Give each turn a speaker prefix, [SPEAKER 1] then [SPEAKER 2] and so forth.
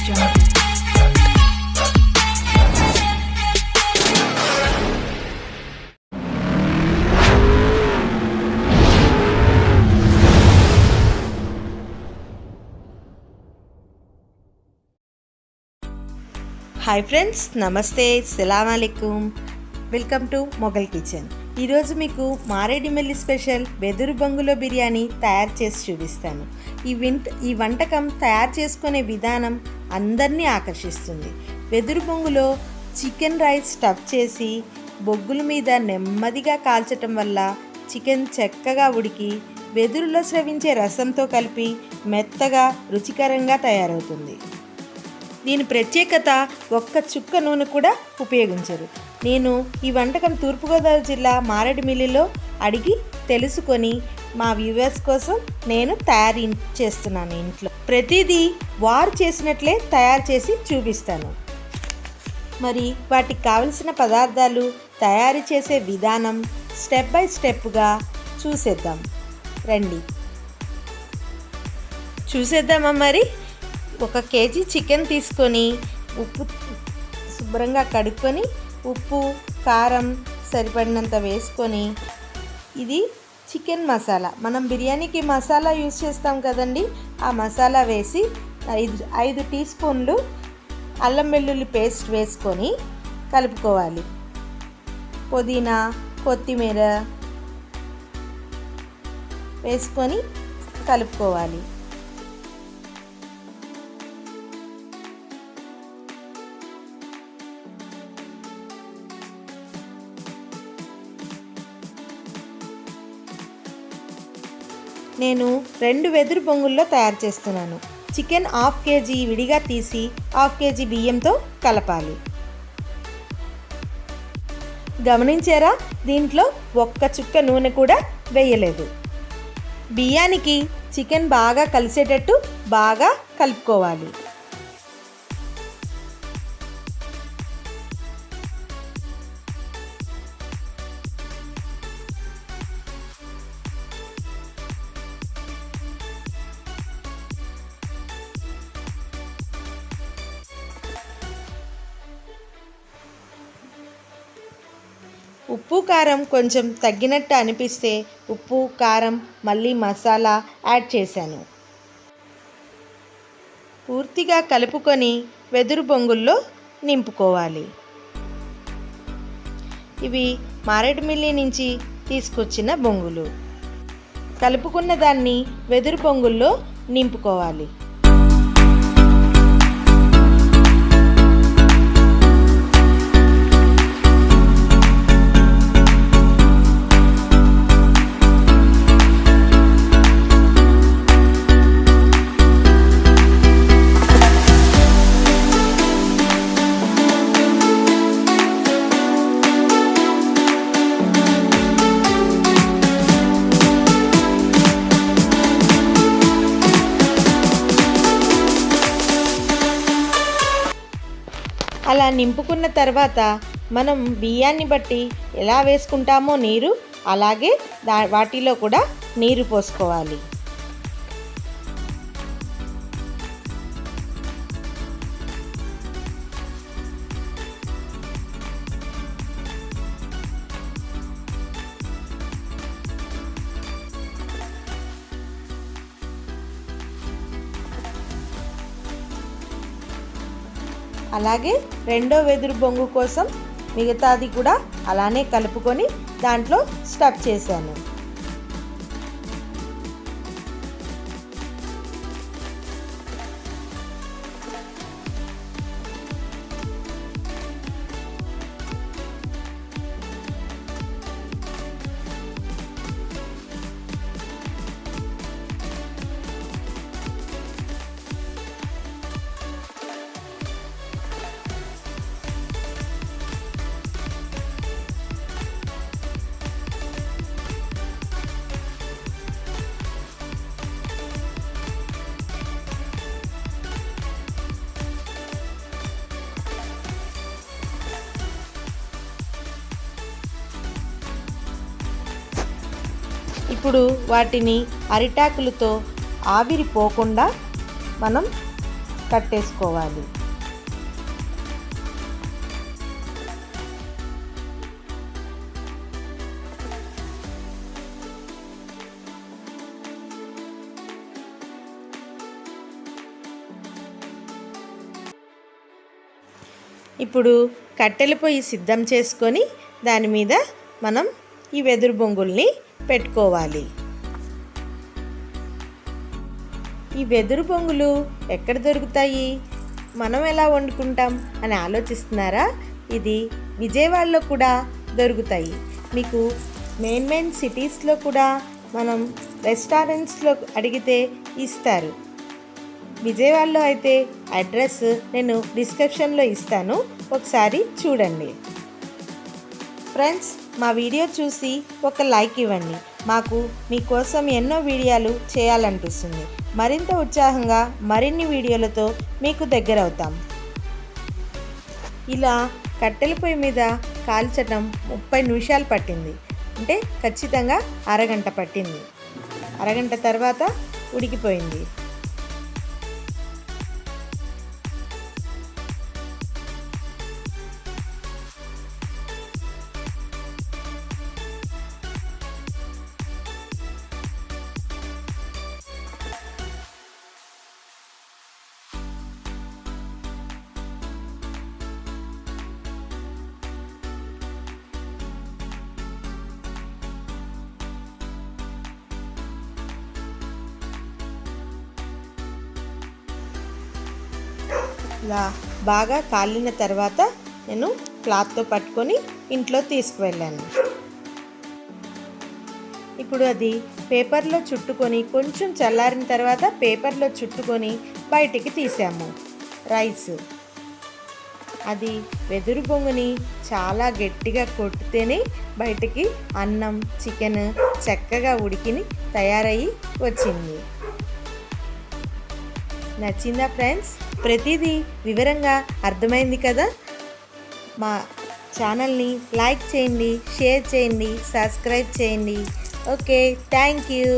[SPEAKER 1] Hi friends, నమస్తే, సలాం అలైకుమ్. Welcome to Mughal kitchen. ఈరోజు మీకు మారేడుమిల్లి స్పెషల్ వెదురు బొంగులో బిర్యానీ తయారు చేసి చూపిస్తాను. ఈ వంటకం తయారు చేసుకునే విధానం అందరినీ ఆకర్షిస్తుంది. వెదురు బొంగులో చికెన్ రైస్ స్టఫ్ చేసి బొగ్గుల మీద నెమ్మదిగా కాల్చటం వల్ల చికెన్ చక్కగా ఉడికి వెదురులో స్రవించే రసంతో కలిపి మెత్తగా రుచికరంగా తయారవుతుంది. దీని ప్రత్యేకత ఒక్క చుక్క నూనె కూడా ఉపయోగించరు. నేను ఈ వంటకం తూర్పుగోదావరి జిల్లా మారేడుమిల్లిలో అడిగి తెలుసుకొని మా వ్యూవర్స్ కోసం నేను తయారు చేస్తున్నాను. ఇంట్లో ప్రతిదీ వారు చేసినట్లే తయారు చేసి చూపిస్తాను. మరి వాటికి కావలసిన పదార్థాలు, తయారు చేసే విధానం స్టెప్ బై స్టెప్గా చూసేద్దామా మరి. 1 కేజీ చికెన్ తీసుకొని ఉప్పు శుభ్రంగా కడుక్కొని ఉప్పు, కారం సరిపడినంత వేసుకొని, ఇది చికెన్ మసాలా, మనం బిర్యానీకి మసాలా యూజ్ చేస్తాం కదండి, ఆ మసాలా వేసి 5 టీ స్పూన్లు అల్లం వెల్లుల్లి పేస్ట్ వేసుకొని కలుపుకోవాలి. పుదీనా, కొత్తిమీర వేసుకొని కలుపుకోవాలి. నేను 2 వెదురు బొంగుల్లో తయారు చేస్తున్నాను. చికెన్ 1/2 కేజీ విడిగా తీసి 1/2 కేజీ బియ్యంతో కలపాలి. గమనించారా, దీంట్లో ఒక్క చుక్క నూనె కూడా వేయలేదు. బియ్యానికి చికెన్ బాగా కలిసేటట్టు బాగా కలుపుకోవాలి. ఉప్పు, కారం కొంచెం తగ్గినట్టు అనిపిస్తే ఉప్పు, కారం, మళ్ళీ మసాలా యాడ్ చేశాను. పూర్తిగా కలుపుకొని వెదురు బొంగుల్లో నింపుకోవాలి. ఇవి మారేడుమిల్లి నుంచి తీసుకొచ్చిన బొంగులు. కలుపుకున్న దాన్ని వెదురు బొంగుల్లో నింపుకోవాలి. అలా నింపుకున్న తర్వాత మనం బియ్యాన్ని బట్టి ఎలా వేసుకుంటామో నీరు, అలాగే వాటిలో కూడా నీరు పోసుకోవాలి. అలాగే రెండో వెదురు బొంగు కోసం మిగతాది కూడా అలానే కలుపుకొని దాంట్లో స్టఫ్ చేశాను. ఇప్పుడు వాటిని అరిటాకులతో ఆవిరి పోకుండా మనం కట్టేసుకోవాలి. ఇప్పుడు కట్టెల పొయ్యి సిద్ధం చేసుకొని దాని మీద మనం ఈ వెదురు బొంగుల్ని పెట్టుకోవాలి. ఈ వెదురు బొంగులు ఎక్కడ దొరుకుతాయి, మనం ఎలా వండుకుంటాం అని ఆలోచిస్తున్నారా? ఇది విజయవాడలో కూడా దొరుకుతాయి. మీకు మెయిన్ సిటీస్లో కూడా మనం రెస్టారెంట్స్లో అడిగితే ఇస్తారు. విజయవాడలో అయితే అడ్రస్ నేను డిస్క్రిప్షన్లో ఇస్తాను, ఒకసారి చూడండి. ఫ్రెండ్స్, మా వీడియో చూసి ఒక లైక్ ఇవ్వండి. మాకు మీకోసం ఎన్నో వీడియోలు చేయాలనిపిస్తుంది. మరింత ఉత్సాహంగా మరిన్ని వీడియోలతో మీకు దగ్గరవుతాం. ఇలా కట్టెల పొయ్యి మీద కాల్చడం 30 నిమిషాలు పట్టింది. అంటే ఖచ్చితంగా అరగంట పట్టింది. అరగంట తర్వాత ఉడికిపోయింది. ఇలా బాగా కాలిన తర్వాత నేను క్లాత్తో పట్టుకొని ఇంట్లో తీసుకువెళ్ళాను. ఇప్పుడు అది పేపర్లో చుట్టుకొని కొంచెం చల్లారిన తర్వాత పేపర్లో చుట్టుకొని బయటికి తీసాము. రైస్ అది వెదురు బొంగుని చాలా గట్టిగా కొట్టితేనే బయటికి అన్నం, చికెన్ చక్కగా ఉడికిని తయారయ్యి వచ్చింది. నచ్చిందా ఫ్రెండ్స్? ప్రతిదీ వివరంగా అర్థమైంది కదా? మా ఛానల్ని లైక్ చేయండి, షేర్ చేయండి, సబ్స్క్రైబ్ చేయండి. Okay, thank you.